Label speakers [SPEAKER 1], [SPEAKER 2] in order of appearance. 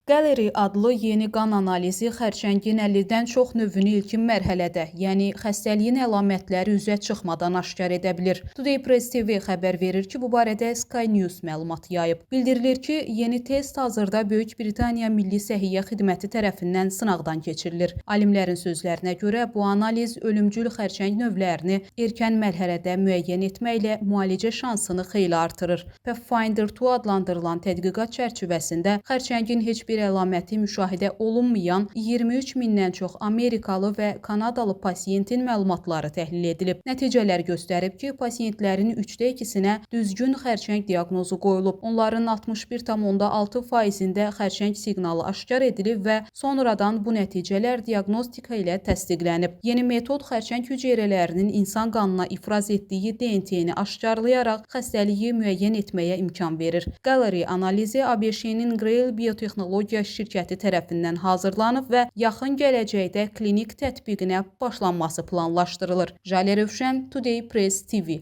[SPEAKER 1] Gallery adlı yeni qan analizi xərçəngin 50-dən çox növünü ilkin mərhələdə, yəni xəstəliyin əlamətləri üzə çıxmadan aşkar edə bilir. Today Press TV xəbər verir ki, bu barədə Sky News məlumat yayıb. Bildirilir ki, yeni test hazırda Böyük Britaniya Milli Səhiyyə Xidməti tərəfindən sınaqdan keçirilir. Alimlərin sözlərinə görə bu analiz ölümcül xərçəng növlərini erkən mərhələdə müəyyən etməklə müalicə şansını xeyli artırır. Pathfinder 2 adlandırılan tədqiqat çərçivəsində xərçəngin heç bir əlaməti müşahidə olunmayan 23 mindən çox Amerikalı və Kanadalı pasiyentin məlumatları təhlil edilib. Nəticələr göstərib ki, pasiyentlərin 3də 2-sinə düzgün xərçəng diaqnozu qoyulub. Onların 61,6%-də xərçəng siqnalı aşkar edilib və sonradan bu nəticələr diaqnostika ilə təsdiqlənib. Yeni metod xərçəng hüceyrələrinin insan qanına ifraz etdiyi DNT-ni aşkarlayaraq xəstəliyi müəyyən etməyə imkan verir. Gallery analizi ABŞ-nin Grail Biotexnologiya şirkəti tərəfindən hazırlanıb və yaxın gələcəkdə klinik tətbiqinə başlanması planlaşdırılır. Jalə Rövşən, Today Press TV.